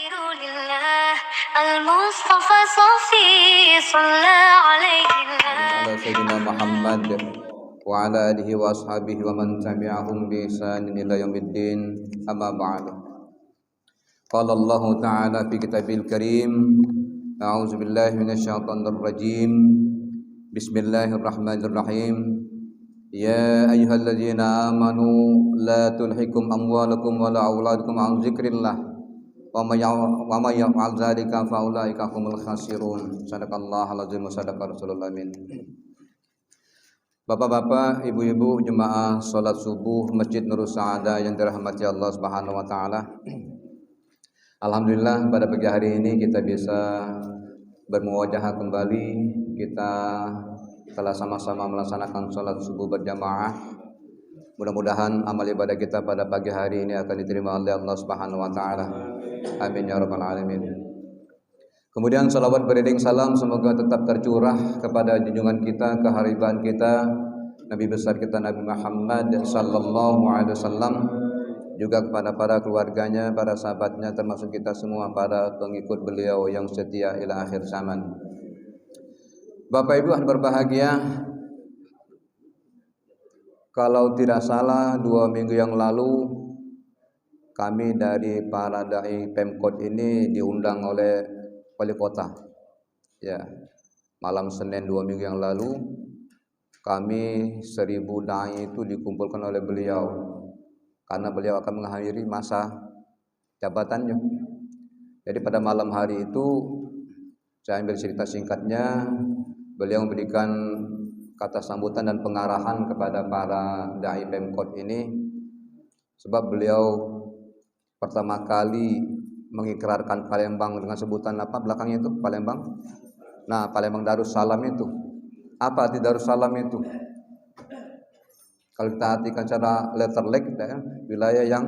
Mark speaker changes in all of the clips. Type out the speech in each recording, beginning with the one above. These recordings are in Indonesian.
Speaker 1: لله المصطفى صفي صلى عليه
Speaker 2: على سيدنا محمد وعلى آله وأصحابه ومن تبعهم بإحسان إلى يوم الدين أما بعد قال الله تعالى في كتابه الكريم أعوذ بالله من الشيطان الرجيم بسم الله الرحمن الرحيم يا أيها الذين آمنوا لا تلهكم أموالكم ولا أولادكم عن ذكر الله ومن يفعل ذلك فأولئك هم الخاسرون. Sadaqallahul azim wa sadaqa rasulul amin. Bapak-bapak, ibu-ibu jemaah salat subuh Masjid Nurul Sa'adah yang dirahmati Allah Subhanahu wa taala. Alhamdulillah pada pagi hari ini kita bisa bermuwajahah kembali. Kita telah sama-sama melaksanakan salat subuh berjamaah. Mudah-mudahan amal ibadah kita pada pagi hari ini akan diterima oleh Allah Subhanahu wa taala. Amin ya rabbal alamin. Kemudian salawat beriring salam semoga tetap tercurah kepada junjungan kita, keharibaan kita, Nabi besar kita Nabi Muhammad sallallahu alaihi wasallam, juga kepada para keluarganya, para sahabatnya, termasuk kita semua para pengikut beliau yang setia ila akhir zaman. Bapak Ibu yang berbahagia, kalau tidak salah 2 minggu yang lalu kami dari para dai Pemkot ini diundang oleh wali kota. Ya, malam Senin 2 minggu yang lalu kami 1000 dai itu dikumpulkan oleh beliau karena beliau akan mengakhiri masa jabatannya. Jadi pada malam hari itu saya ambil cerita singkatnya, beliau memberikan kata sambutan dan pengarahan kepada para dai Pemkot ini, sebab beliau pertama kali mengikrarkan Palembang dengan sebutan apa belakangnya itu Palembang. Nah, Palembang Darussalam itu. Apa arti Darussalam itu? Kalau kita artikan secara letterlek, wilayah yang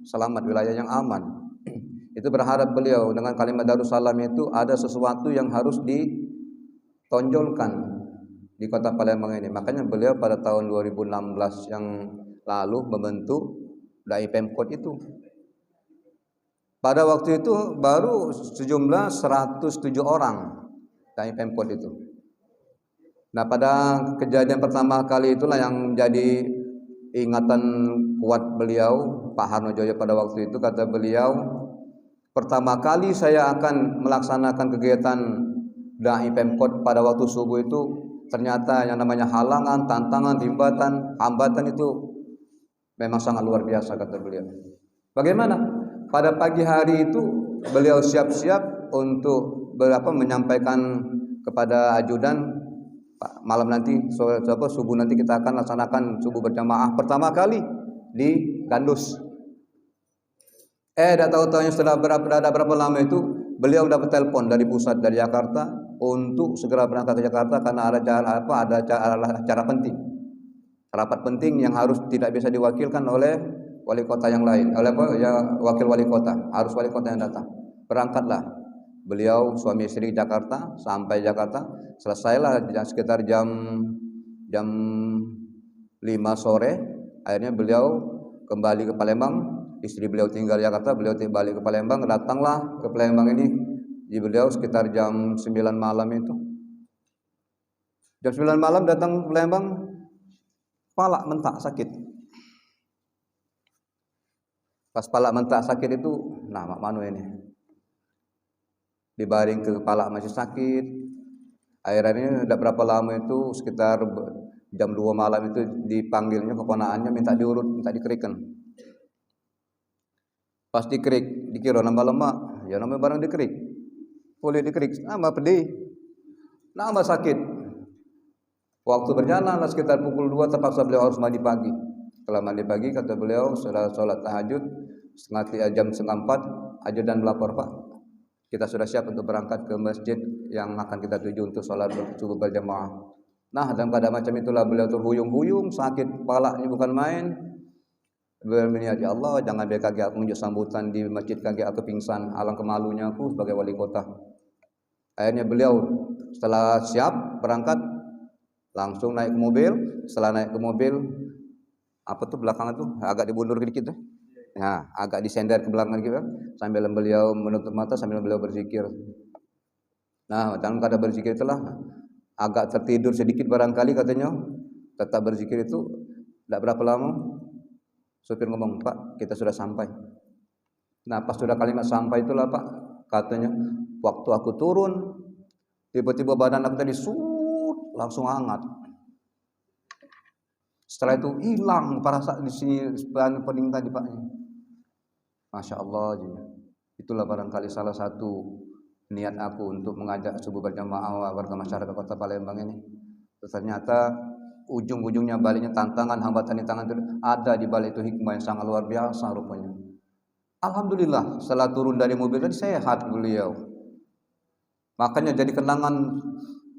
Speaker 2: selamat, wilayah yang aman. Itu berharap beliau dengan kalimat Darussalam itu ada sesuatu yang harus ditonjolkan di kota Palembang ini. Makanya beliau pada tahun 2016 yang lalu membentuk dai Pemkot itu. Pada waktu itu baru sejumlah 107 orang dai Pemkot itu. Nah, pada kejadian pertama kali itulah yang menjadi ingatan kuat beliau, Pak Harnojoyo pada waktu itu. Kata beliau, pertama kali saya akan melaksanakan kegiatan dai Pemkot pada waktu subuh itu, ternyata yang namanya halangan, tantangan, hambatan itu memang sangat luar biasa, kata beliau. Bagaimana? Pada pagi hari itu beliau siap-siap untuk menyampaikan kepada ajudan, Pak, malam nanti subuh nanti kita akan laksanakan subuh berjamaah pertama kali di Gandus. Tidak tahu-tahunya setelah berapa lama itu beliau dapat telepon dari pusat, dari Jakarta, untuk segera berangkat ke Jakarta karena ada acara penting, rapat penting yang harus tidak bisa diwakilkan oleh wali kota yang lain, wakil wali kota, harus wali kota yang datang. Berangkatlah beliau suami istri Jakarta, sampai Jakarta, selesailah sekitar jam 5 sore. Akhirnya beliau kembali ke Palembang, istri beliau tinggal di Jakarta, beliau kembali ke Palembang. Datanglah ke Palembang ini di beliau sekitar jam 9 malam itu. Jam 9 malam datang ke Palembang, kepala mentak sakit. Pas kepala mentak sakit itu, nah manu ini dibaring ke kepala masih sakit. Akhirnya tidak berapa lama itu, sekitar jam 2 malam itu dipanggilnya keponakannya, minta diurut, minta dikerikan. Pas dikerik, dikira nambah lemak, ya namanya barang dikerik, boleh dikerik, nambah pedih, nambah sakit. Waktu berjalan sekitar pukul 2 terpaksa beliau harus mandi pagi. Setelah mandi pagi, kata beliau, setelah sholat tahajud, jam 3:30, ajudan melapor, Pak, kita sudah siap untuk berangkat ke masjid yang akan kita tuju untuk sholat subuh berjamaah. Nah, dalam keadaan macam itulah beliau terhuyung-huyung, sakit kepalanya bukan main. Beliau berniat, ya Allah, jangan biar kaki aku menunjuk sambutan di masjid, kaki aku pingsan, alangkah malunya aku sebagai wali kota. Akhirnya beliau setelah siap berangkat, langsung naik ke mobil. Setelah naik ke mobil, apa tuh belakangan tuh agak dibundur sedikit deh. Nah, agak disender ke belakang gitu sambil beliau menutup mata sambil beliau berzikir. Nah, dalam keadaan berzikir itulah agak tertidur sedikit barangkali katanya. Tetap berzikir itu tidak berapa lama supir ngomong, "Pak, kita sudah sampai." Nah, pas sudah kalimat sampai itulah Pak, katanya, waktu aku turun, tiba-tiba badan aku tadi langsung hangat. Setelah itu hilang perasaan di sini pening tadi Pak. Masya Allah, itulah barangkali salah satu niat aku untuk mengajak subuh berjamaah warga masyarakat Kota Palembang ini. Ternyata ujung-ujungnya baliknya tantangan, hambatan di tangan itu ada di balik itu hikmah yang sangat luar biasa rupanya. Alhamdulillah setelah turun dari mobil tadi sehat beliau. Makanya jadi kenangan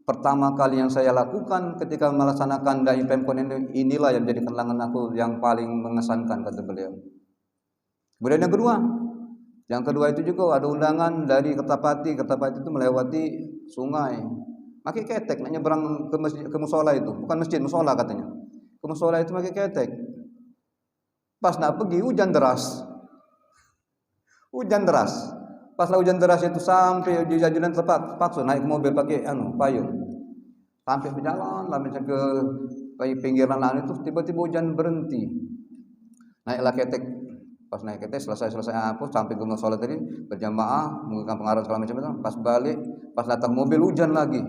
Speaker 2: pertama kali yang saya lakukan ketika melaksanakan dai Pemkot ini, inilah yang jadi kenangan aku yang paling mengesankan, kata beliau. Kemudian yang kedua itu juga ada undangan dari Kertapati. Kertapati itu melewati sungai. Pakai ketek, nak nyebrang ke masjid, ke musola itu, bukan masjid, musola katanya. Ke musola itu pakai ketek. Pas nak pergi hujan deras. Hujan deras. Paslah hujan deras itu sampai di jalan tepat, paksa naik mobil pakai payung. Sampai berjalan lah macam ke pinggiran lain itu tiba-tiba hujan berhenti. Naiklah ketek. Pas naik ketek selesai apa sampai ke musola tadi berjamaah menggunakan pengaruh segala macam itu. Pas balik, pas datang mobil hujan lagi.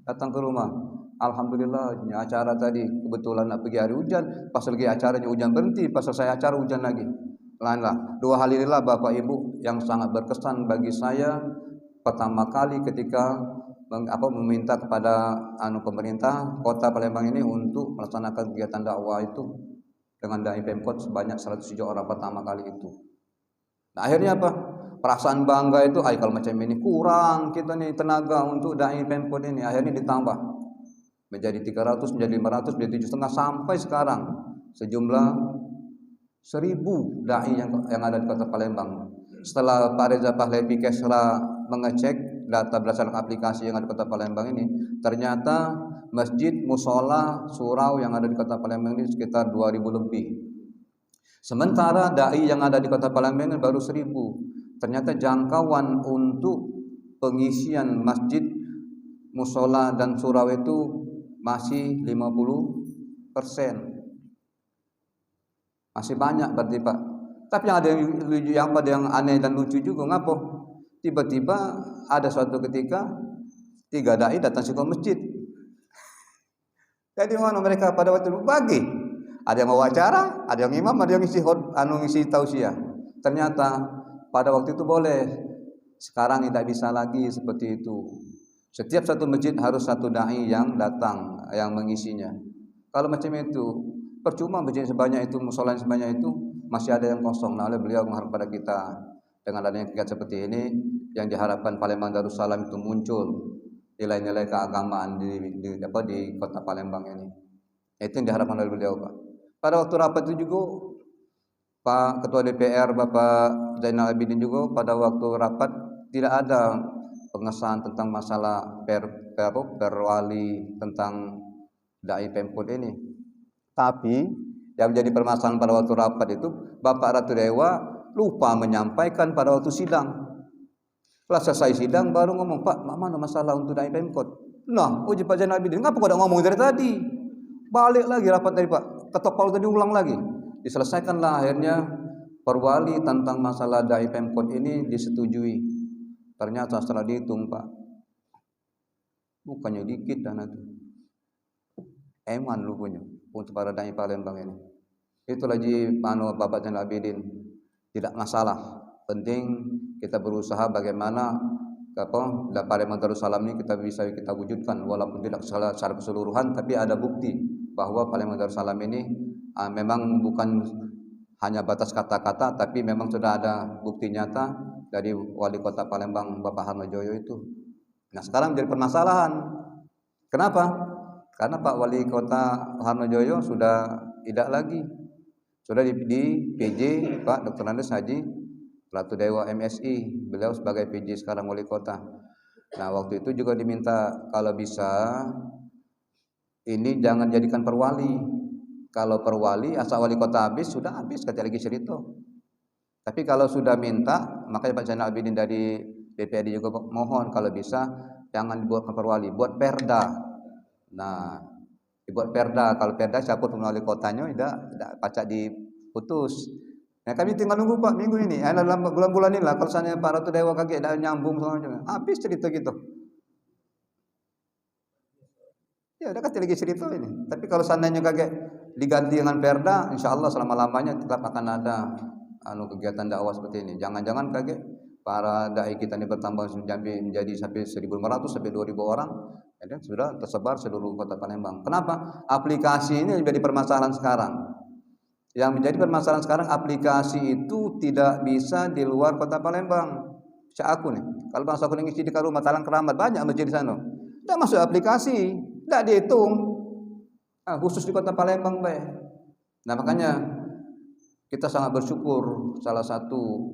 Speaker 2: Datang ke rumah. Alhamdulillah acara tadi kebetulan nak pergi hari hujan, pas lagi acaranya hujan berhenti, pas selesai acara hujan lagi. Lainlah. Dua hal inilah Bapak Ibu yang sangat berkesan bagi saya pertama kali ketika meminta kepada pemerintah Kota Palembang ini untuk melaksanakan kegiatan dakwah itu dengan dai Pemkot sebanyak 107 orang pertama kali itu. Nah, akhirnya apa? Perasaan bangga itu, kalau macam ini kurang kita nih tenaga untuk dai Pemkot ini, akhirnya ditambah menjadi 300, menjadi 500, menjadi 7,5 sampai sekarang sejumlah 1.000 dai yang ada di Kota Palembang. Setelah Pak Reza Pahlavi Kesra mengecek data berdasarkan aplikasi yang ada di Kota Palembang ini, ternyata masjid, musola, surau yang ada di Kota Palembang ini sekitar 2.000 lebih. Sementara dai yang ada di Kota Palembang ini baru 1.000. Ternyata jangkauan untuk pengisian masjid, musola dan surau itu masih 50%. Masih banyak berarti Pak. Tapi yang ada yang aneh dan lucu juga, ngapa? Tiba-tiba ada suatu ketika 3 dai datang ke masjid. Jadi mana mereka pada waktu itu bagi? Ada yang mau acara, ada yang imam, ada yang ngisi tausiah. Ternyata pada waktu itu boleh. Sekarang tidak bisa lagi seperti itu. Setiap satu masjid harus satu dai yang datang, yang mengisinya. Kalau macam itu, percuma masjid sebanyak itu, musola sebanyak itu, masih ada yang kosong. Nah, oleh beliau mengharap pada kita dengan adanya kegiatan seperti ini, yang diharapkan Palembang Darussalam itu muncul nilai-nilai keagamaan di Kota Palembang ini. Itu yang diharapkan oleh beliau Pak. Pada waktu rapat itu juga Pak Ketua DPR Bapak Zainal Abidin juga pada waktu rapat tidak ada pengesahan tentang masalah perwali tentang dai Pemkot ini. Tapi yang menjadi permasalahan pada waktu rapat itu Bapak Ratu Dewa lupa menyampaikan pada waktu sidang. Setelah selesai sidang baru ngomong, "Pak, mana masalah untuk dai Pemkot?" Nah, uji Pak Zainal Abidin, ngapa kau tidak ngomong dari tadi? Balik lagi rapat dari Pak, ketok palu tadi ulang lagi. Diselesaikanlah akhirnya perwali tentang masalah dai Pemkot ini disetujui. Ternyata setelah dihitung Pak, bukannya dikit dana itu. Eman rupanya untuk para dai Palembang ini. Itulah Bapak Zainal Abidin, tidak masalah. Penting kita berusaha bagaimana Palembang Darussalam ini kita wujudkan walaupun tidak secara keseluruhan, tapi ada bukti bahwa Palembang Darussalam ini memang bukan hanya batas kata-kata, tapi memang sudah ada bukti nyata dari Wali Kota Palembang Bapak Harnojoyo itu. Nah, sekarang menjadi permasalahan. Kenapa? Karena Pak Wali Kota Harnojoyo sudah tidak lagi. Sudah di PJ Pak Dr. Andes Haji Ratu Dewa MSI, beliau sebagai PJ sekarang Wali Kota. Nah, waktu itu juga diminta kalau bisa ini jangan jadikan perwali. Kalau perwali asal wali kota habis sudah habis, kata lagi cerita. Tapi kalau sudah minta, makanya Pak Zainal Abidin dari DPRD juga mohon kalau bisa jangan dibuat perwali, buat perda. Nah, dibuat perda. Kalau perda siapa pun melalui kotanya tidak pacak diputus. Nah, kami tinggal nunggu Pak minggu ini. Dalam bulan-bulan ini lah. Kalau misalnya Pak Ratu Dewa kaget dah nyambung sama habis cerita gitu. Ya udah kasih lagi cerita ini. Tapi kalau seandainya kaget diganti dengan perda, insya Allah selama-lamanya tetap akan ada kegiatan dakwah seperti ini. Jangan-jangan kaget para dai kita ini bertambah menjadi sampai 1.500 sampai 2.000 orang, dan sudah tersebar seluruh kota Palembang. Kenapa? Aplikasi ini menjadi permasalahan sekarang. Yang menjadi permasalahan sekarang, aplikasi itu tidak bisa di luar kota Palembang. Cak aku nih, kalau bangsa aku ngisi di rumah Talang Keramat banyak masjid di sana. Tidak masuk aplikasi, tidak dihitung. Khusus di kota Palembang, baik. Nah makanya kita sangat bersyukur, salah satu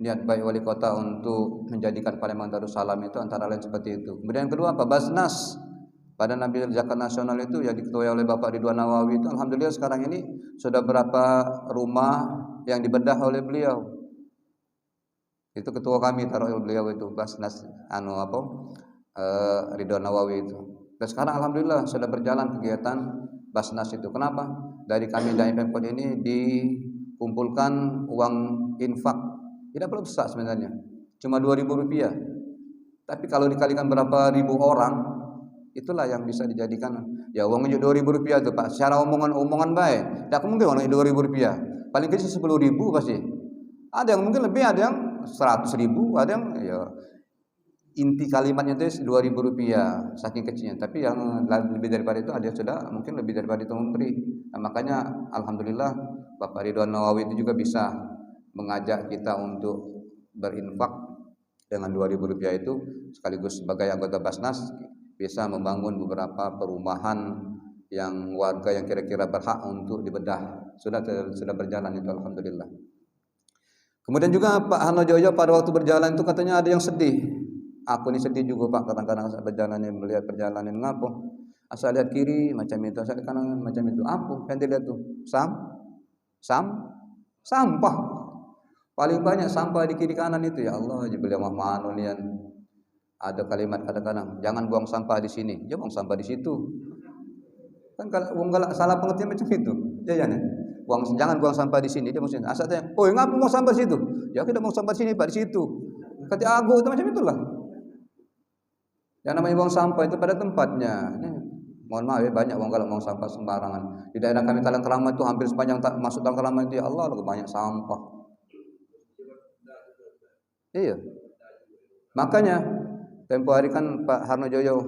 Speaker 2: niat baik wali kota untuk menjadikan Palembang Darussalam itu antara lain seperti itu. Kemudian yang kedua apa? Basnas, Badan Amil Zakat Nasional itu yang diketuai oleh Bapak Ridwan Nawawi itu, alhamdulillah sekarang ini sudah berapa rumah yang dibedah oleh beliau. Itu ketua kami taruh beliau itu Basnas Ridwan Nawawi itu. Dan sekarang alhamdulillah sudah berjalan kegiatan Basnas itu. Kenapa? Dari kami dari Pemkot ini dikumpulkan uang infak. Tidak perlu besar sebenarnya. Cuma Rp2.000. Tapi kalau dikalikan berapa ribu orang, itulah yang bisa dijadikan. Ya uangnya Rp2.000 itu Pak. Secara omongan baik. Tidak mungkin uangnya Rp2.000. Paling kecil 10.000 pasti. Ada yang mungkin lebih, ada yang 100.000, ada yang ya inti kalimatnya itu Rp2.000 saking kecilnya. Tapi yang lebih daripada itu ada yang sudah mungkin lebih daripada itu memberi. Nah, makanya alhamdulillah Bapak Ridwan Nawawi itu juga bisa mengajak kita untuk berinfak dengan Rp2.000 itu, sekaligus sebagai anggota Basnas bisa membangun beberapa perumahan yang warga yang kira-kira berhak untuk dibedah. Sudah berjalan itu alhamdulillah. Kemudian juga Pak Hanojoyo pada waktu berjalan itu katanya ada yang sedih. Aku ini sedih juga Pak, kadang-kadang saat berjalan melihat perjalanan ngapo. Asal lihat kiri macam itu, asal lihat kanan macam itu. Apa? Kan dilihat tuh sampah. Paling banyak sampah di kiri kanan itu, ya Allah. Beliau mah nian. Ada kalimat kadang-kadang, jangan buang sampah di sini, jangan buang sampah di situ. Kan kalau salah pengertian macam itu. Jangan buang sampah di sini. Dia maksudnya asal tanya, "Oh, ngapa buang sampah di situ?" Ya kita buang sampah di sini Pak, di situ. Kata aku itu macam itulah. Yang namanya buang sampah itu pada tempatnya. Mohon maaf ya, banyak kalau buang sampah sembarangan. Di daerah kami Talang Keramat itu hampir sepanjang masuk Talang Keramat itu, ya Allah, banyak sampah. Iya. Makanya tempo hari kan Pak Harnojoyo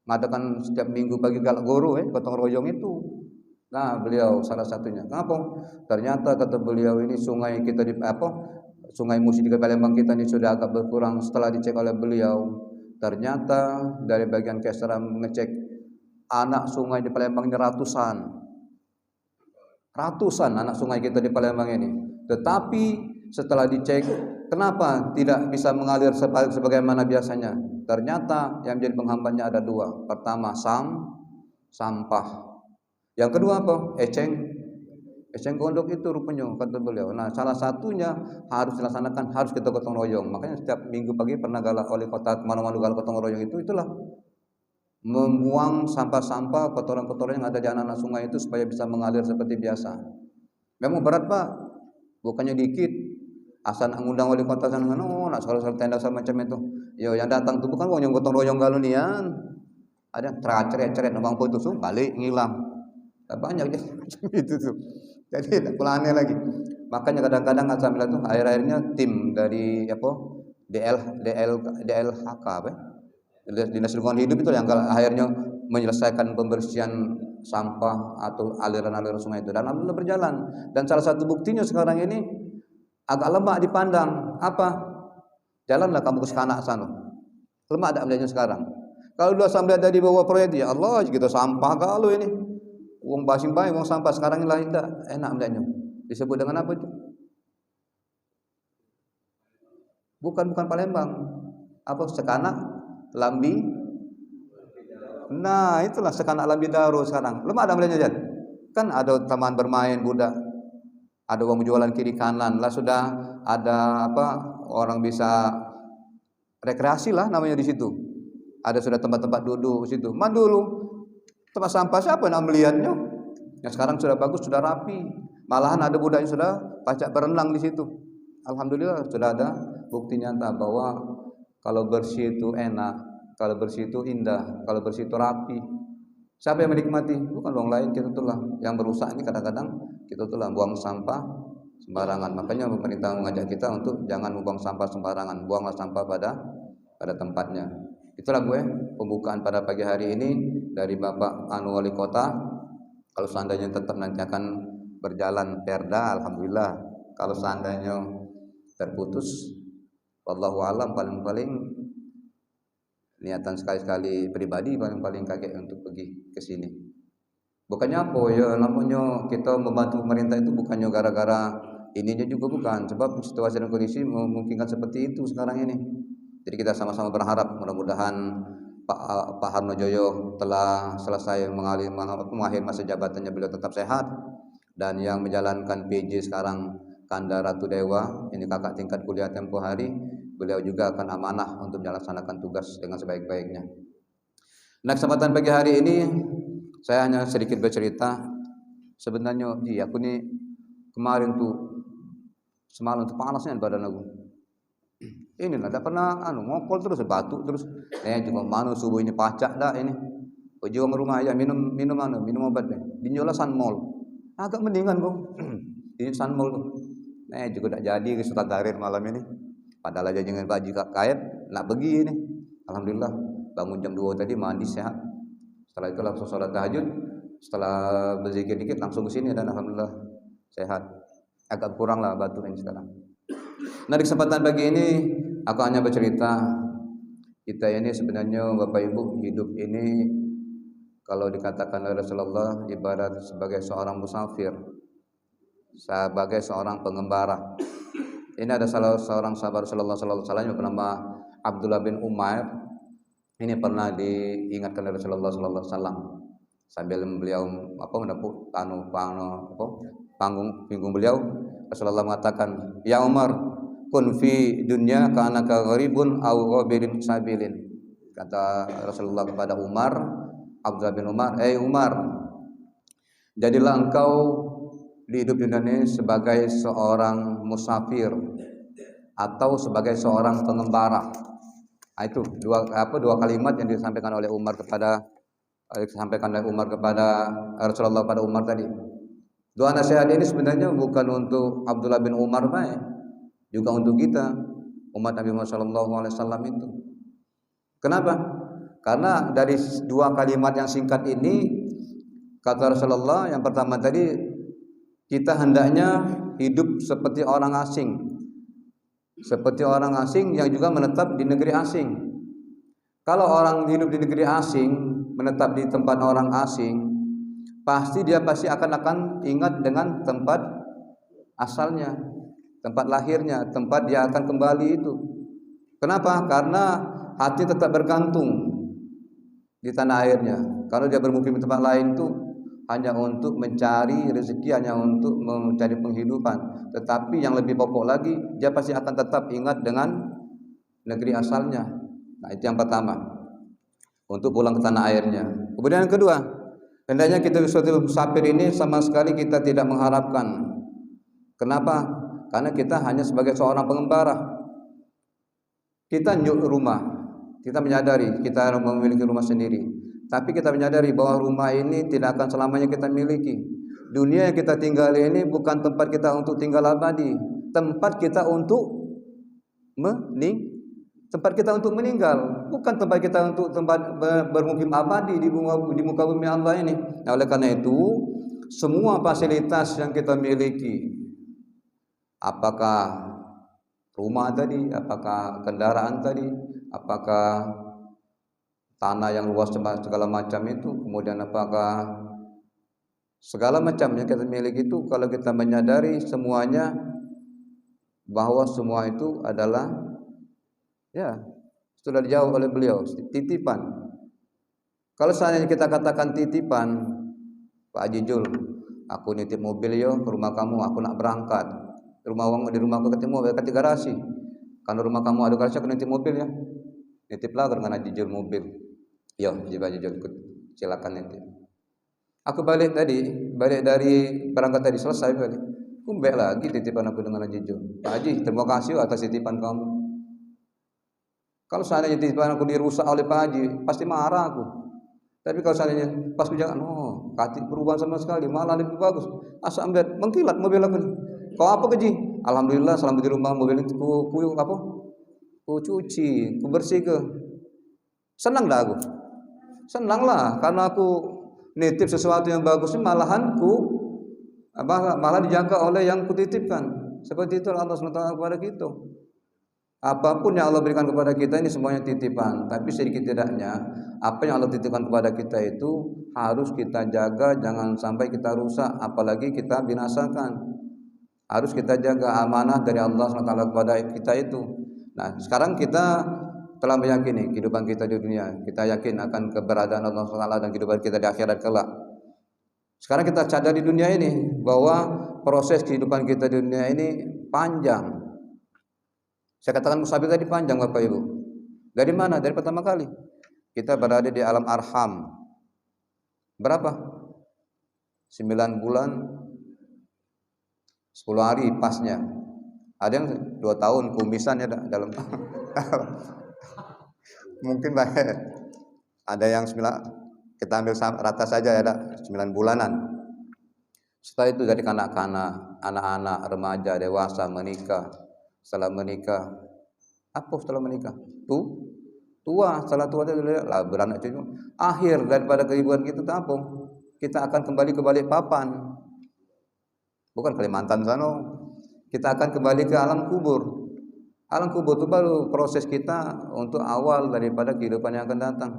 Speaker 2: mengadakan setiap minggu pagi galak guru gotong royong itu. Nah, beliau salah satunya. Kenapa? Ternyata kata beliau ini sungai kita Sungai Musi di Palembang kita ini sudah agak berkurang setelah dicek oleh beliau. Ternyata dari bagian Kesra mengecek anak sungai di Palembang ini ratusan anak sungai kita di Palembang ini. Tetapi setelah dicek, kenapa tidak bisa mengalir sebagaimana biasanya? Ternyata yang menjadi penghambatnya ada dua. Pertama sampah. Yang kedua apa? Eceng gondok itu rupanya kata beliau. Nah, salah satunya harus dilaksanakan, harus kita gotong royong. Makanya setiap minggu pagi pernah galak oleh kota kemana-mana galak gotong royong itulah membuang sampah-sampah, kotoran-kotoran yang ada di anak-anak sungai itu supaya bisa mengalir seperti biasa. Memang berat Pak, bukannya dikit. Asal ngundang wali kota sana, nak soal tenda macam itu. Yo yang datang tuh bukan yang gotong royong galunian. Ada teracer-ceret nambang putus balik ngilang. Banyak macam itu tuh. Jadi tak pula aneh lagi. Makanya kadang-kadang alhamdulillah tuh akhir-akhirnya tim dari DLHK Dinas Lingkungan Hidup itu yang akhirnya menyelesaikan pembersihan sampah atau aliran-aliran sungai itu, dan alhamdulillah berjalan. Dan salah satu buktinya sekarang ini agak lemah dipandang. Apa? Jalanlah kamu ke Sekanak sana. Lemah tak melihatnya sekarang. Kalau dua sampai ada di bawah proyek, ya Allah kita sampah kalau ini. Uang basing baik, uang sampah sekarang ini lain tak enak melihatnya. Disebut dengan apa itu? Bukan Palembang. Apa? Sekanak Lambi. Nah, itulah Sekanak Lambi Daru sekarang. Lemah ada melihatnya kan? Ada taman bermain budak. ada uang jualan kiri kanan, lah sudah ada orang bisa rekreasi lah namanya di situ. Ada sudah tempat-tempat duduk di situ. Dulu tempat sampah siapa yang melihatnya? Yang sekarang sudah bagus, sudah rapi. Malahan ada budaya sudah pacak berenang di situ. Alhamdulillah sudah ada bukti nyata bahwa kalau bersih itu enak, kalau bersih itu indah, kalau bersih itu rapi. Siapa yang menikmati? Bukan orang lain, kita itulah yang berusak ini kadang-kadang kita itulah buang sampah sembarangan. Makanya pemerintah mengajak kita untuk jangan membuang sampah sembarangan, buanglah sampah pada tempatnya. Itulah pembukaan pada pagi hari ini dari Bapak Anu Wali Kota. Kalau seandainya tetap nanti akan berjalan perda, alhamdulillah. Kalau seandainya terputus, wallahu alam, paling niatan sekali-sekali pribadi paling kaget untuk pergi ke sini. Bukannya apa ya, namanya kita membantu pemerintah itu bukannya gara-gara ininya juga bukan, sebab situasi dan kondisi memungkinkan seperti itu sekarang ini. Jadi kita sama-sama berharap mudah-mudahan Pak Harnojoyo telah selesai mengakhiri masa jabatannya, beliau tetap sehat, dan yang menjalankan PJ sekarang Kanda Ratu Dewa, ini kakak tingkat kuliah tempoh hari, beliau juga akan amanah untuk melaksanakan tugas dengan sebaik-baiknya. Nah, kesempatan pagi hari ini saya hanya sedikit bercerita. Sebenarnya aku nih kemarin tuh semalam tuh panasnya badan aku. Ini lah, tak pernah ngokol terus, batuk terus. Juga subuh ini pacak dah ini. Ujung rumah ya minum obat deh. Di Nyola Sunmall. Agak mendingan kok. Ini Sunmall tuh. Juga tak jadi ke Sultan Karir malam ini. Padahal aja dengan baju kain nak pergi ini. Alhamdulillah bangun jam 2 tadi, mandi sehat. Setelah itu langsung sholat tahajud. Setelah berzikir dikit langsung ke sini dan alhamdulillah sehat. Agak kurang lah batuk ini sekarang. Nah, di kesempatan pagi ini aku hanya bercerita, kita ini sebenarnya Bapak Ibu hidup ini kalau dikatakan oleh Rasulullah ibarat sebagai seorang musafir, sebagai seorang pengembara. Ini ada salah seorang sahabat Rasulullah sallallahu alaihi wasallam yang bernama Abdullah bin Umair. Ini pernah diingatkan oleh Rasulullah sallallahu alaihi wasallam sambil beliau mendapuk panggung beliau. Rasulullah mengatakan, "Ya Umar, kun fi dunya ka'annaka gharibun aw ghabirin sabilin." Kata Rasulullah kepada Umar, Abdullah bin Umar, Umar, jadilah engkau di hidup dunia ini sebagai seorang musafir atau sebagai seorang pengembara. Itu dua kalimat yang disampaikan oleh Umar kepada Rasulullah pada Umar tadi. Doa nasihat ini sebenarnya bukan untuk Abdullah bin Umar juga untuk kita umat Nabi Muhammad SAW itu. Kenapa? Karena dari dua kalimat yang singkat ini kata Rasulullah, yang pertama tadi, kita hendaknya hidup seperti orang asing, yang juga menetap di negeri asing. Kalau orang hidup di negeri asing, menetap di tempat orang asing, pasti akan ingat dengan tempat asalnya, tempat lahirnya, tempat dia akan kembali itu. Kenapa? Karena hati tetap bergantung di tanah airnya. Kalau dia bermukim di tempat lain itu hanya untuk mencari rezeki, hanya untuk mencari penghidupan. Tetapi yang lebih pokok lagi, dia pasti akan tetap ingat dengan negeri asalnya. Nah, itu yang pertama, untuk pulang ke tanah airnya. Kemudian yang kedua, hendaknya kita suatu musafir ini sama sekali kita tidak mengharapkan. Kenapa? Karena kita hanya sebagai seorang pengembara. Kita rumah, kita menyadari kita memiliki rumah sendiri, tapi kita menyadari bahwa rumah ini tidak akan selamanya kita miliki. Dunia yang kita tinggali ini bukan tempat kita untuk tinggal abadi, tempat kita untuk meninggal, bukan tempat kita untuk bermukim abadi di muka bumi Allah ini. Nah, oleh karena itu, semua fasilitas yang kita miliki, apakah rumah tadi, apakah kendaraan tadi, apakah tanah yang luas segala macam itu, kemudian apakah segala macam yang kita miliki itu, kalau kita menyadari semuanya bahwa semua itu adalah sudah dijawab oleh beliau, titipan. Kalau seandainya kita katakan titipan, Pak Haji Jul, Aku nitip mobil yo ke rumah kamu, aku nak berangkat. Di rumah aku ketemu dekat garasi. Karena rumah kamu ada garasi, aku nitip mobil ya. Nitiplah dengan jujur mobil. Yo, jika jujur ikut, silakan nitip. Aku balik dari berangkat tadi selesai balik. Kumbek lagi titipan aku dengan jujur. Pak Haji, terima kasih atas titipan kamu. Kalau seandainya titipan aku dirusak oleh Pak Haji, pasti marah aku. Tapi kalau seandainya pas jangan, kati perubahan sama sekali, malah lebih bagus. Asal ambil mengkilat mobil aku. Kau apa keji? Alhamdulillah selama di rumah mobil itu ku cuci, ku bersih ke. Senang dah aku. Senanglah karena aku nitip sesuatu yang bagus, malahan malah dijaga oleh yang kutitipkan. Seperti itu Allah SWT kepada kita. Apapun yang Allah berikan kepada kita ini semuanya titipan. Tapi sedikit tidaknya apa yang Allah titipkan kepada kita itu harus kita jaga, jangan sampai kita rusak, apalagi kita binasakan. Harus kita jaga amanah dari Allah SWT kepada kita itu. Nah, sekarang kita telah meyakini kehidupan kita di dunia. Kita yakin akan keberadaan Allah SWT dan kehidupan kita di akhirat kelak. Sekarang kita sadar di dunia ini bahwa proses kehidupan kita di dunia ini panjang. Saya katakan musafir tadi panjang Bapak Ibu. Dari mana? Dari pertama kali kita berada di alam arham. Berapa? 9 bulan 10 hari pasnya. Ada yang 2 tahun kumisan ya dalam. Mungkin banyak. Ada yang 9, kita ambil rata saja ya 9 bulanan. Setelah itu dari kanak-kanak, anak-anak, remaja, dewasa, menikah. Setelah menikah, apa setelah menikah? Tua. Setelah tua lah beranak cucu. Akhir daripada kehidupan kita apa? Kita akan kembali ke Balikpapan. Bukan Kalimantan sana. Kita akan kembali ke alam kubur. Alam kubur itu baru proses kita untuk awal daripada kehidupan yang akan datang.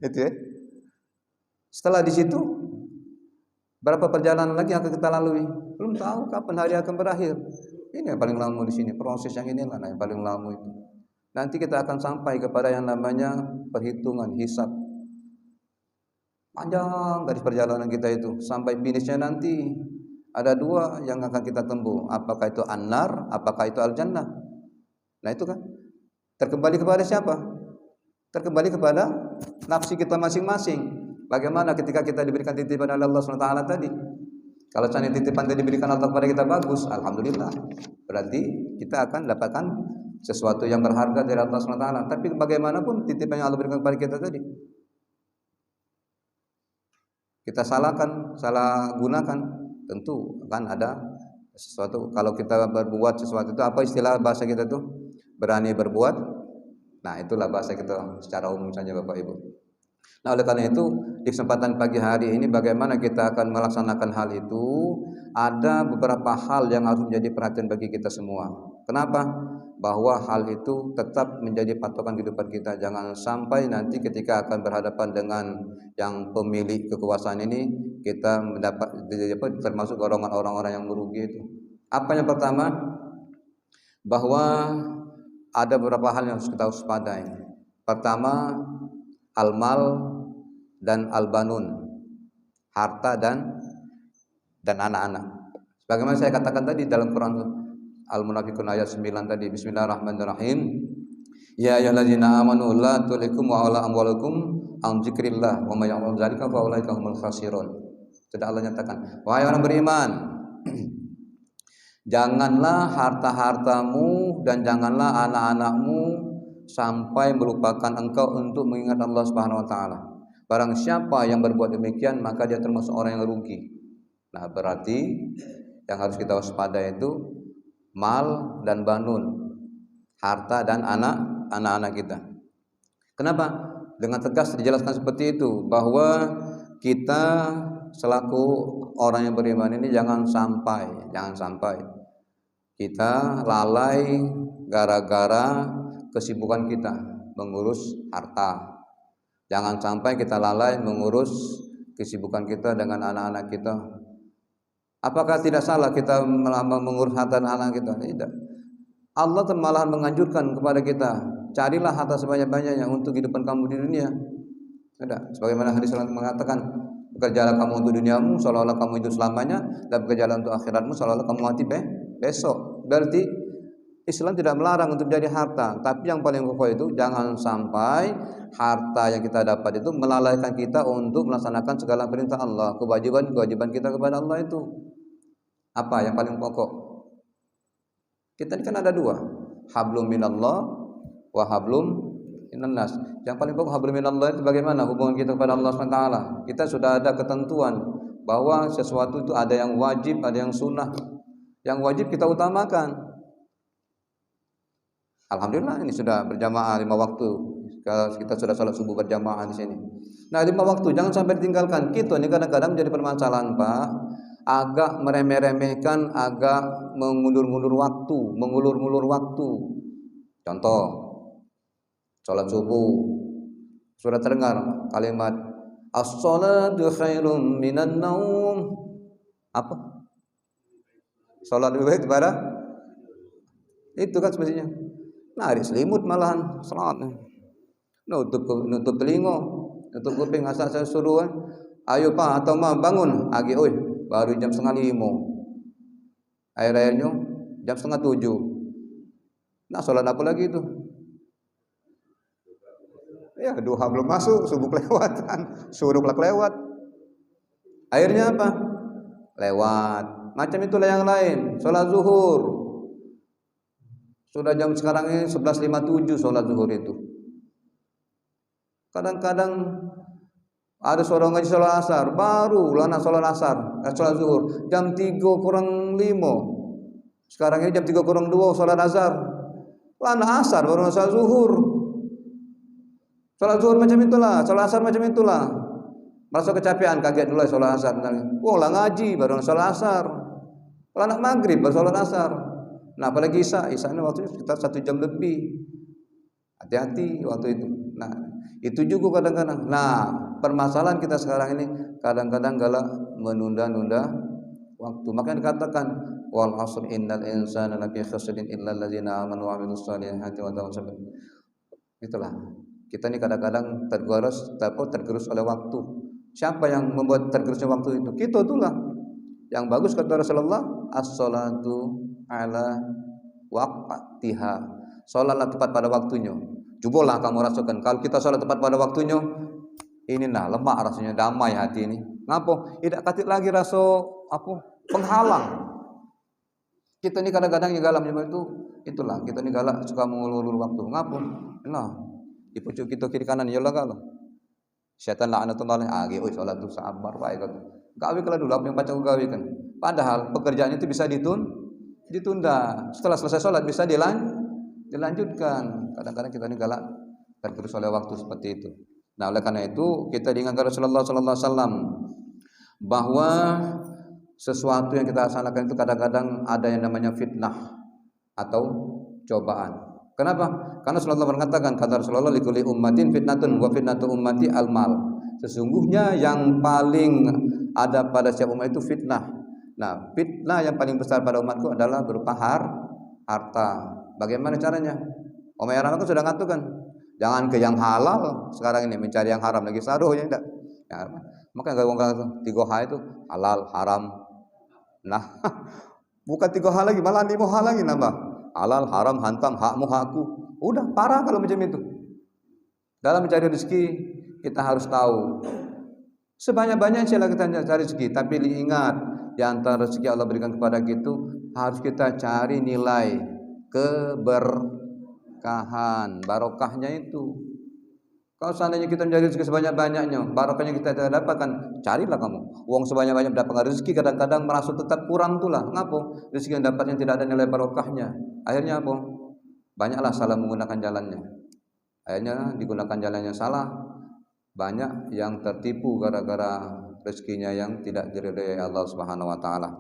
Speaker 2: Itu ya. Setelah di situ berapa perjalanan lagi yang akan kita lalui? Belum tahu kapan hari akan berakhir. Ini yang paling lama di sini, proses yang inilah yang paling lama itu. Nanti kita akan sampai kepada yang namanya perhitungan hisab. Panjang dari perjalanan kita itu sampai finishnya nanti ada 2 yang akan kita tempuh. Apakah itu an-nar, apakah itu al-jannah? Nah itu kan terkembali kepada siapa? Terkembali kepada nafsi kita masing-masing. Bagaimana ketika kita diberikan titipan oleh Allah SWT tadi? Kalau seandainya titipan tadi diberikan Allah kepada kita bagus, alhamdulillah. Berarti kita akan dapatkan sesuatu yang berharga dari Allah SWT. Tapi bagaimanapun titipan yang Allah berikan kepada kita tadi, kita salah gunakan, tentu akan ada sesuatu. Kalau kita berbuat sesuatu itu, apa istilah bahasa kita tuh? Berani berbuat. Nah, itulah bahasa kita secara umum saja Bapak Ibu. Nah, oleh karena itu di kesempatan pagi hari ini bagaimana kita akan melaksanakan hal itu, ada beberapa hal yang harus menjadi perhatian bagi kita semua. Kenapa? Bahwa hal itu tetap menjadi patokan kehidupan kita. Jangan sampai nanti ketika akan berhadapan dengan yang pemilik kekuasaan ini, kita termasuk golongan orang-orang yang merugi itu. Apa yang pertama? Bahwa ada beberapa hal yang harus kita waspadai. Pertama, al-mal dan al-banun, harta dan anak-anak. Bagaimana saya katakan tadi dalam Quran Al-Munafiqun ayat 9 tadi, bismillahirrahmanirrahim. Ya ayyuhallazina amanu la tulhikum wa ala amwalukum an dzikrillah wa may ya'mal dzalika fa ulaika humul khasirun. Sudah Allah nyatakan, wahai orang beriman, janganlah harta-hartamu dan janganlah anak-anakmu sampai melupakan engkau untuk mengingat Allah Subhanahu wa taala. Barang siapa yang berbuat demikian maka dia termasuk orang yang rugi. Nah, berarti yang harus kita waspada itu mal dan banun, harta dan anak-anak kita. Kenapa? Dengan tegas dijelaskan seperti itu, bahwa kita selaku orang yang beriman ini jangan sampai kita lalai gara-gara kesibukan kita mengurus harta. Jangan sampai kita lalai mengurus kesibukan kita dengan anak-anak kita. Apakah tidak salah kita mengurus harta anak-anak kita? Tidak. Allah malah menganjurkan kepada kita, carilah harta sebanyak-banyaknya untuk kehidupan kamu di dunia. Ada. Sebagaimana hadis mengatakan Bekerjalah kamu untuk duniamu seolah-olah kamu hidup selamanya, dan bekerjalah untuk akhiratmu seolah-olah kamu mati besok. Berarti Islam tidak melarang untuk jadi harta, tapi yang paling pokok itu jangan sampai harta yang kita dapat itu melalaikan kita untuk melaksanakan segala perintah Allah, kewajiban kita kepada Allah itu. Apa yang paling pokok? Kita ini kan ada dua, hablum minallah wa hablum minannas. Yang paling pokok hablum minallah itu bagaimana hubungan kita kepada Allah SWT. Kita sudah ada ketentuan bahwa sesuatu itu ada yang wajib, ada yang sunnah. Yang wajib kita utamakan. Alhamdulillah ini sudah berjamaah 5 waktu. Kita sudah salat subuh berjamaah di sini. Nah 5 waktu jangan sampai ditinggalkan. Kita ini kadang-kadang menjadi permasalahan, Pak. Agak meremeh-remehkan, agak mengulur-ulur waktu. Contoh, salat subuh sudah terdengar kalimat as-salatu khairum minan naum. Apa? Salat lebih baik daripada itu kan semestinya. Narik selimut malahan salat. Nutup telinga, nutup kuping, asal saya suruh ayo Pak atau Ma bangun agi oi baru jam 4:30. Air-airnya jam 6:30. Nah salat apa lagi itu? Ya duha belum masuk, subuh kelewatan, suruh kelewat. Akhirnya apa? Lewat. Macam itulah yang lain. Salat zuhur. Sudah jam sekarang ini 11.57 salat zuhur itu. Kadang-kadang ada seorang ngaji salat asar, baru lana salat asar, salat zuhur jam 3:05. Sekarang ini jam 3:02 salat asar. Lana asar baru salat zuhur. Salat zuhur macam itulah, salat asar macam itulah. Merasa kecapean, kaget dulu salat asar. Wah, lah ngaji baru salat asar. Lana maghrib baru salat asar. Nah, apalagi Isya ini waktunya sekitar 1 jam lebih. Hati-hati waktu itu. Nah, itu juga kadang-kadang. Nah, permasalahan kita sekarang ini kadang-kadang galak menunda-nunda waktu. Makanya dikatakan wal 'asr innal insana lafi khusrin illa alladzina amanu wa 'amilus shalihati wa tawassaw. Itulah. Kita ini kadang-kadang tergerus oleh waktu. Siapa yang membuat tergerusnya waktu itu? Kita itulah. Yang bagus kata Rasulullah, as-salatu ala waqtiha. Salatlah tepat pada waktunya. Cobalah kamu rasakan kalau kita salat tepat pada waktunya, ini nah lemak rasanya, damai hati ini. Ngapa? Tidak katik lagi rasa penghalang. Kita ini kadang-kadang yang galak itu itulah. Kita ini galak suka mengulur-ulur waktu. Ngapa? Nah, di pucuk kita kiri kanan ya lah kalau. Syaitan laknatullah alaihi salat tu sabar baik kata. Gawe kalau dulu apa yang baca gawe kan. Padahal pekerjaan itu bisa ditunda. Setelah selesai sholat bisa dilanjutkan. Kadang-kadang kita ini galak tergerus oleh waktu seperti itu. Nah, oleh karena itu kita diingatkan Rasulullah sallallahu alaihi wasallam bahwa sesuatu yang kita laksanakan itu kadang-kadang ada yang namanya fitnah atau cobaan. Kenapa? Karena Rasulullah mengatakan, kata Rasulullah, likulli ummatin fitnatun wa fitnatu ummati al-mal. Sesungguhnya yang paling ada pada setiap umat itu fitnah. Nah, fitnah yang paling besar pada umatku adalah berupa harta. Bagaimana caranya? Umar Rama sudah ngatakan, jangan ke yang halal sekarang ini mencari yang haram lagi saruh ya enggak. Ya, maka enggak ngomong 3 hal itu halal, haram. Nah, bukan 3 hal lagi, malah 5 hal lagi nambah. Halal, haram, hantam, hakmu, hakku. Udah parah kalau macam itu. Dalam mencari rezeki kita harus tahu sebanyak-banyaknya sila kita cari rezeki, tapi ingat di antara rezeki Allah berikan kepada kita harus kita cari nilai keberkahan, barokahnya itu. Kalau seandainya kita mencari rezeki sebanyak-banyaknya, barokahnya kita tidak dapatkan, carilah kamu. Uang sebanyak-banyak dapatkan rezeki kadang-kadang merasa tetap kurang itulah. Ngapa? Rezeki yang dapatnya tidak ada nilai barokahnya. Akhirnya apa? Banyaklah salah menggunakan jalannya. Akhirnya digunakan jalannya salah. Banyak yang tertipu gara-gara rezekinya yang tidak diridhai Allah Subhanahu wa taala.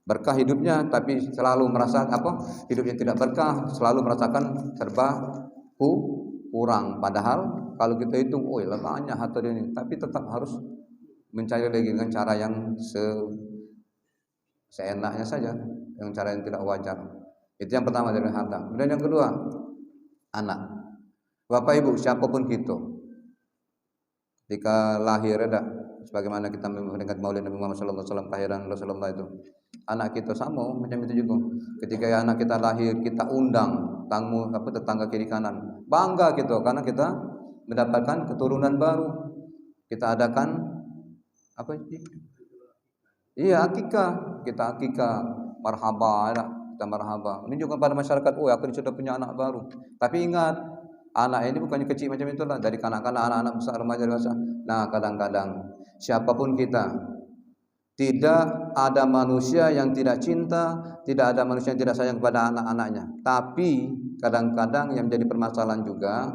Speaker 2: Berkah hidupnya tapi selalu merasa hidupnya tidak berkah, selalu merasakan serba kurang. Padahal kalau kita hitung, banyak harta ini, tapi tetap harus mencari lagi dengan cara yang seenaknya saja, dengan cara yang tidak wajar. Itu yang pertama dari harta. Kemudian yang kedua, anak. Bapak Ibu, siapapun kita, ketika lahir ada sebagaimana kita memperingati Maulid Nabi Muhammad sallallahu alaihi wasallam, kelahiran Rasulullah itu. Anak kita sama macam itu juga. Ketika anak kita lahir, kita undang tetangga kiri kanan. Bangga gitu karena kita mendapatkan keturunan baru. Kita adakan apa ini? Iya, akikah. Kita akikah, marhaba, ya. Kita marhaba. Ini juga pada masyarakat, oh aku sudah punya anak baru. Tapi ingat, anak ini bukannya kecil macam itulah, dari kanak-kanak, anak-anak besar, remaja, dewasa. Nah, kadang-kadang siapapun kita, tidak ada manusia yang tidak cinta, tidak ada manusia yang tidak sayang kepada anak-anaknya. Tapi kadang-kadang yang menjadi permasalahan juga,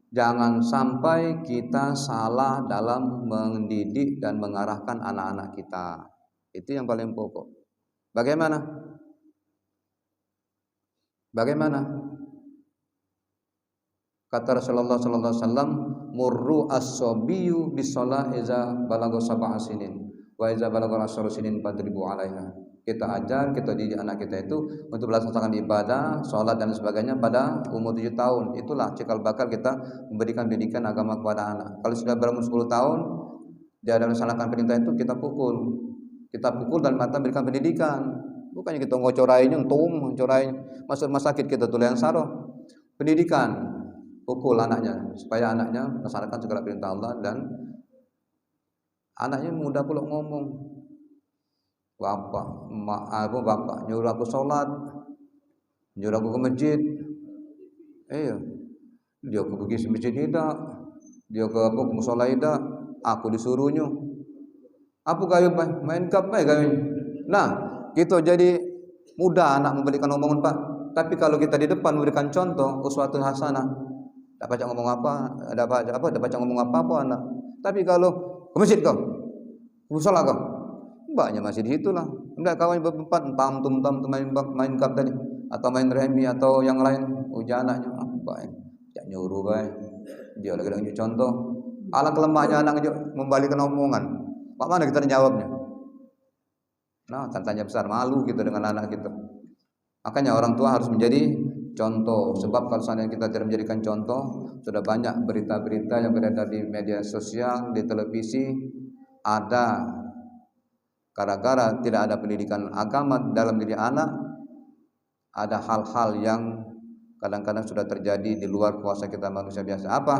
Speaker 2: jangan sampai kita salah dalam mendidik dan mengarahkan anak-anak kita. Itu yang paling pokok. Bagaimana? Kata Rasulullah sallallahu alaihi wasallam, murru as-sabiyyu bis-shalah iza balagha sab'a sinin wa iza balagha 10 sinin fadribu 'alaiha. Kita ajar, kita didik anak kita itu untuk melaksanakan ibadah, sholat dan sebagainya pada umur 7 tahun. Itulah cikal bakal kita memberikan pendidikan agama kepada anak. Kalau sudah berumur 10 tahun, dia ada melaksanakan perintah itu, kita pukul. Kita pukul dan mata berikan pendidikan. Bukannya kita ngocorai nyentum, ngocorai masuk rumah sakit kita tuh yang saroh. Pendidikan, pukul anaknya supaya anaknya melaksanakan segala perintah Allah, dan anaknya mudah pula ngomong. Bapak nyuruh aku sholat, nyuruh aku ke masjid. Dia aku pergi ke masjid tidak, dia ke musola tidak, aku disuruhnya. Apa kayu main kap kayu. Nah, gitu jadi mudah anak memberikan omongan Pak. Tapi kalau kita di depan memberikan contoh, uswatun hasanah, tak baca ngomong apa, ada baca ngomong apa anak. Tapi kalau ke masjid kau, musola kau, mbaknya masih di situ lah. Enggak, kawan berempat tam main kap tadi atau main remi atau yang lain, ujar anaknya, mbak ya nyuruh bae. Dia lagi nyuruh contoh. Ala kelemahnya anak membalikan omongan. Pak mana kita jawabnya? Nah, tanya besar, malu gitu dengan anak kita. Makanya orang tua harus menjadi contoh. Sebab kalau seandainya kita tidak menjadikan contoh, sudah banyak berita-berita yang beredar di media sosial, di televisi, ada gara-gara tidak ada pendidikan agama dalam diri anak, ada hal-hal yang kadang-kadang sudah terjadi di luar kuasa kita manusia biasa. Apa?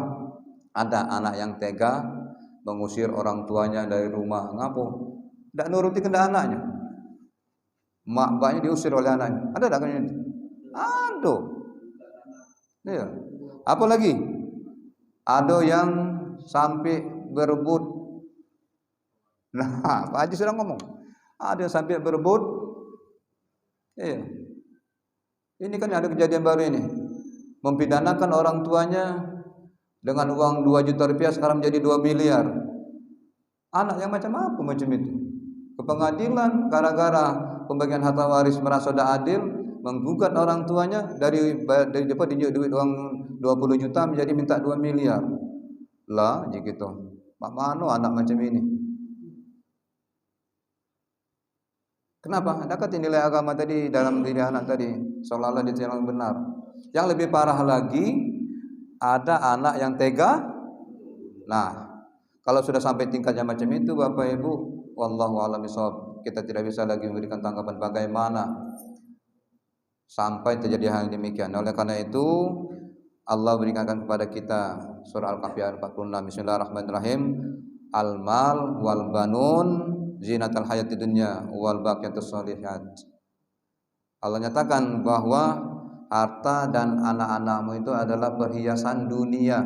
Speaker 2: Ada anak yang tega mengusir orang tuanya dari rumah, ngapo? Tidak nuruti kehendak anaknya. Mak bapaknya diusir oleh anaknya. Ada tak kayaknya? Aduh. Iya. Apa lagi? Ada yang sampai berebut. Nah, Pak Haji sudah ngomong. Ada yang sampai berebut. Iya. Ini kan ada kejadian baru ini. Mempidanakan orang tuanya dengan uang 2 juta rupiah sekarang menjadi 2 miliar. Anak yang macam apa macam itu? Ke pengadilan gara-gara pembagian harta waris merasa tidak adil, menggugat orang tuanya dari dapat duit uang 20 juta menjadi minta 2 miliar. Lah, gitu. Pak mano anak macam ini? Kenapa? Dekat nilai agama tadi dalam diri anak tadi, seolah-olah dia yang benar. Yang lebih parah lagi, ada anak yang tega. Nah, kalau sudah sampai tingkatnya macam itu, Bapak Ibu, wallahu a'lam bishawab, kita tidak bisa lagi memberikan tanggapan bagaimana sampai terjadi hal demikian. Oleh karena itu, Allah berikan kepada kita surah Al-Kahfi ayat 46. Bismillahirrahmanirrahim. Al-mal wal banun zinatal hayatid dunya wal baqiyatus shalihat. Allah nyatakan bahwa harta dan anak-anakmu itu adalah perhiasan dunia,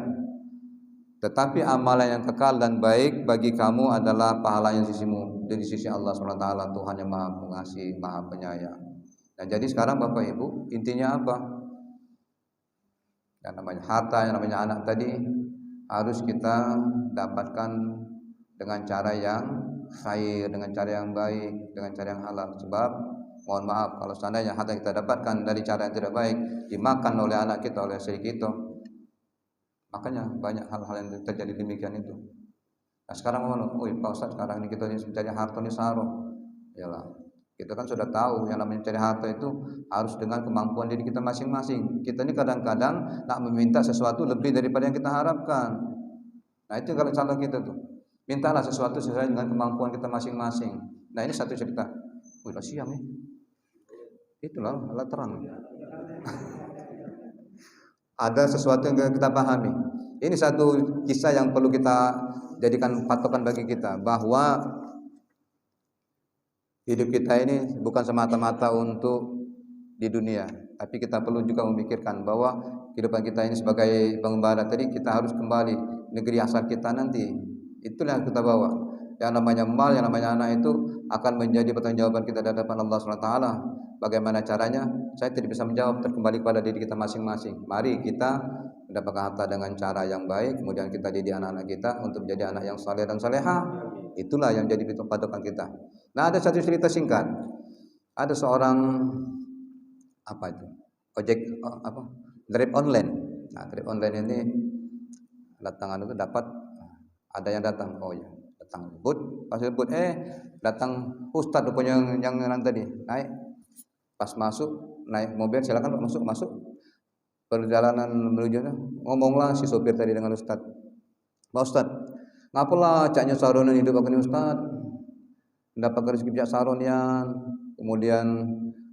Speaker 2: tetapi amalan yang kekal dan baik bagi kamu adalah pahala yang sisimu di sisi Allah SWT, Tuhan yang Maha Pengasih, Maha Penyayang. Nah, jadi sekarang Bapak Ibu, intinya apa? Yang namanya harta, yang namanya anak tadi harus kita dapatkan dengan cara yang khair, dengan cara yang baik, dengan cara yang halal. Sebab mohon maaf kalau seandainya harta kita dapatkan dari cara yang tidak baik, dimakan oleh anak kita, oleh istri kita, makanya banyak hal-hal yang terjadi demikian itu. Nah sekarang Pak Ustaz, sekarang ini kita mencari harta ini saroh. Yalah, kita kan sudah tahu yang namanya mencari harta itu harus dengan kemampuan diri kita masing-masing. Kita ini kadang-kadang nak meminta sesuatu lebih daripada yang kita harapkan. Nah itu kalau salah kita tuh. Mintalah sesuatu sesuai dengan kemampuan kita masing-masing. Nah, ini satu cerita. Udah siang nih. Itulah alat terang. Ada sesuatu yang kita pahami. Ini satu kisah yang perlu kita jadikan patokan bagi kita, bahwa hidup kita ini bukan semata-mata untuk di dunia, tapi kita perlu juga memikirkan bahwa kehidupan kita ini sebagai pengembara tadi, kita harus kembali negeri asal kita nanti. Itulah yang kita bawa. Yang namanya mal, yang namanya anak itu akan menjadi pertanggungjawaban kita di hadapan Allah SWT. Bagaimana caranya? Saya tidak bisa menjawab, terkembali kepada diri kita masing-masing. Mari kita mendapatkan harta dengan cara yang baik, kemudian kita didik anak-anak kita untuk menjadi anak yang saleh dan salehah. Itulah yang jadi patokan kita. Nah, ada satu cerita singkat. Ada seorang Grab online. Nah, Grab online ini datangan itu dapat, ada yang datang. Oh ya, datang but, pas but datang ustaz rupanya yang tadi naik. Pas masuk naik mobil, silakan Pak, masuk. Perjalanan menuju, ngomonglah si sopir tadi dengan ustaz. Pak Ustaz, ngapalah caknya saronan hidup aku ini Ustaz? Mendapat rezeki pijak saronian, kemudian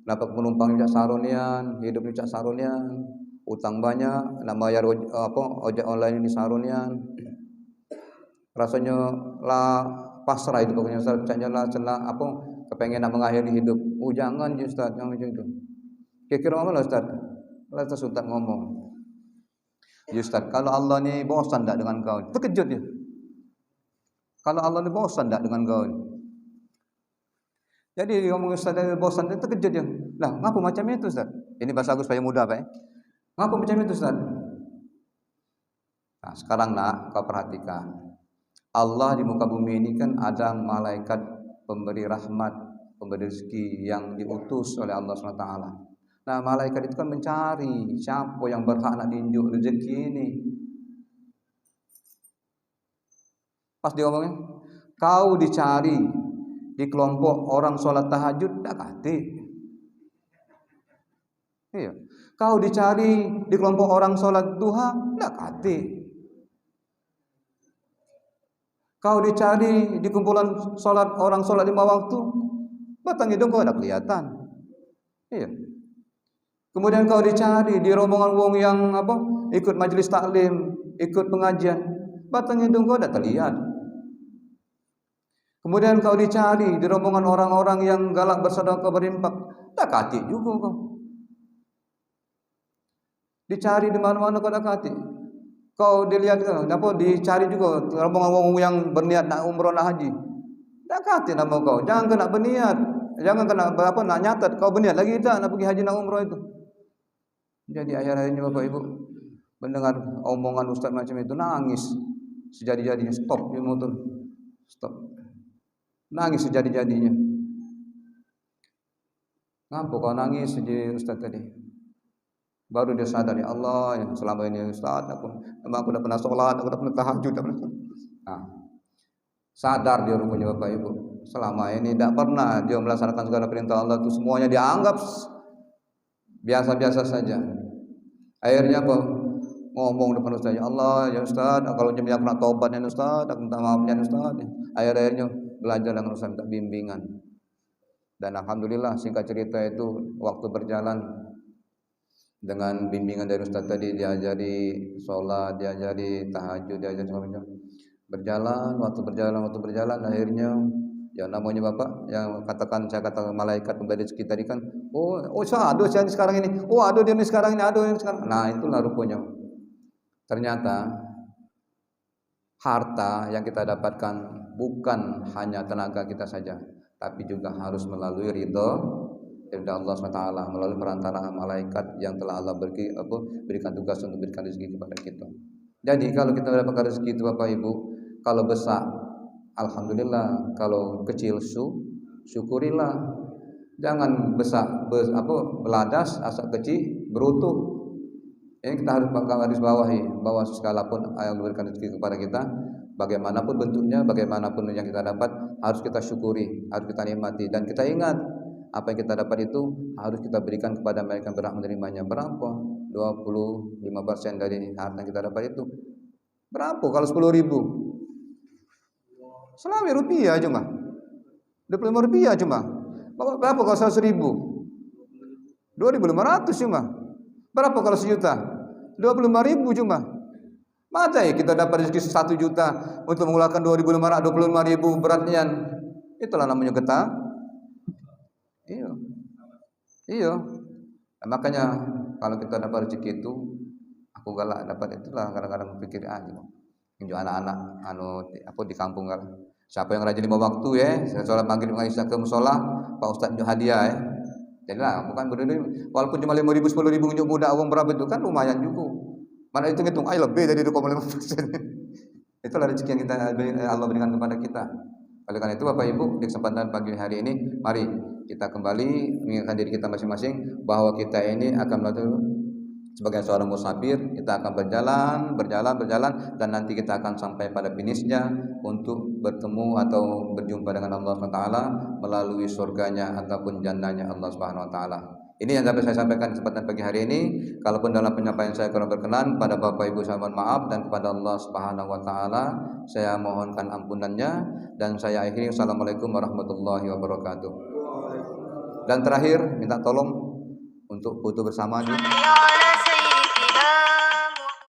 Speaker 2: dapat penumpang pijak saronian, hidup pijak saronian, utang banyak, nama bayar ojek online ini saronian. Rasanya lah pasrah itu pokoknya Ustaz, caknya lah kepengen mengakhiri hidup. Oh jangan Ustaz, jangan macam itu. Kira-kira apa Ustaz? Lantas Ustaz ngomong, Ustaz, kalau Allah ni bosan tak dengan kau? Terkejut dia. Kalau Allah ni bosan tak dengan kau? Jadi dia ngomong Ustaz dia bosan, dia terkejut dia. Lah, ngapa macam itu Ustaz? Ini bahasa aku supaya mudah Pak. Ngapa macam itu Ustaz? Nah, sekarang nak kau perhatikan. Allah di muka bumi ini kan ada malaikat pemberi rahmat, pemberi rezeki yang diutus oleh Allah SWT. Nah, malaikat itu kan mencari siapa yang berhak nak diunjuk rezeki ini. Pas dia ngomongnya, kau dicari di kelompok orang sholat tahajud, tak kati. Iya. Kau dicari di kelompok orang sholat duha, tak kati. Kau dicari di kumpulan orang sholat 5 waktu, batang hidung kau tak kelihatan. Iya. Kemudian kau dicari di rombongan wong yang ikut majelis taklim, ikut pengajian, batang hidung kau tak terlihat. Kemudian kau dicari di rombongan orang-orang yang galak bersedekah berinfak, tak kati juga kau. Dicari di mana-mana kau tak kati. Kau dilihat dicari juga rombongan wong yang berniat nak umroh nak haji, tak kati nama kau. Jangan kena berniat, jangan kena nak nyatat kau berniat lagi tak nak pergi haji nak umroh itu. Jadi akhir-akhirnya Bapak Ibu mendengar omongan ustaz macam itu, nangis sejadi-jadinya. Stop dia motor, stop, nangis sejadi-jadinya. Ngapa kau nangis jadi ustaz tadi? Baru dia sadar, ya Allah, ya selama ini ustaz aku dah pernah sholat, aku dah pernah tahajud, Nah, sadar dia rupanya Bapak Ibu, selama ini tidak pernah dia melaksanakan segala perintah Allah itu, semuanya dianggap biasa-biasa saja. Akhirnya ngomong depan Ustaz, ya Allah, ya Ustaz, kalau jemaah pernah taubat ya Ustaz, aku minta maafnya Ustaz. Akhirnya belajar dengan Ustaz, minta bimbingan. Dan alhamdulillah singkat cerita itu waktu berjalan dengan bimbingan dari Ustaz tadi, diajari sholat, diajari tahajud, diajari macam waktu berjalan akhirnya ya namanya Bapak yang saya katakan malaikat pemberi rezeki tadi kan, aduh saya sekarang ini, aduh dia ini sekarang ini, aduh ini sekarang. Nah, itulah rupanya. Ternyata harta yang kita dapatkan bukan hanya tenaga kita saja, tapi juga harus melalui ridha Allah SWT, melalui perantaraan malaikat yang telah Allah berikan tugas untuk berikan rezeki kepada kita. Jadi kalau kita mendapatkan rezeki itu Bapak Ibu, kalau besar alhamdulillah, kalau kecil syukurilah. Jangan beladas asal kecil berutuh. Ini kita harus bawahi bahwa sekalipun yang memberikan rezeki kepada kita, bagaimanapun bentuknya, bagaimanapun yang kita dapat, harus kita syukuri, harus kita nikmati, dan kita ingat apa yang kita dapat itu harus kita berikan kepada mereka yang berhak menerimanya. Berapa? 25% dari harta yang kita dapat itu. Berapa kalau 10.000? Selama rupiah cuma. Rp25 cuma. Berapa kalau 100.000? 2.500 cuma. Berapa kalau 1.000.000? 25.000 cuma. Masa ya kita dapat rezeki 1 juta untuk mengeluarkan 2.500, 25.000 beratnya. Itulah namanya getah. Iya. Iya. Nah, makanya kalau kita dapat rezeki itu, aku galak dapat itulah kadang-kadang pikir aja. Injak anak-anak aku di kampung kan. Siapa yang rajin 5 waktu ya, sholat maghrib dengan isya ke musola, Pak Ustaz unjuk hadiah ya. Jadilah bukan berdiri, walaupun cuma 5.000, 10.000 unjuk budak uang berapa itu kan lumayan juga. Mana hitung-hitung, lebih dari 2,5%. Itulah rezeki yang Allah berikan kepada kita. Oleh karena itu Bapak Ibu, di kesempatan pagi hari ini, mari kita kembali mengingatkan diri kita masing-masing bahwa kita ini akan melakukan sebagai seorang musafir, kita akan berjalan dan nanti kita akan sampai pada finishnya untuk bertemu atau berjumpa dengan Allah SWT melalui surganya ataupun jannahnya Allah SWT. Ini yang dapat saya sampaikan di kesempatan pagi hari ini. Kalaupun dalam penyampaian saya kurang berkenan, pada Bapak Ibu saya mohon maaf, dan kepada Allah SWT saya mohonkan ampunannya, dan saya akhiri. Assalamualaikum warahmatullahi wabarakatuh. Dan terakhir minta tolong untuk foto bersama.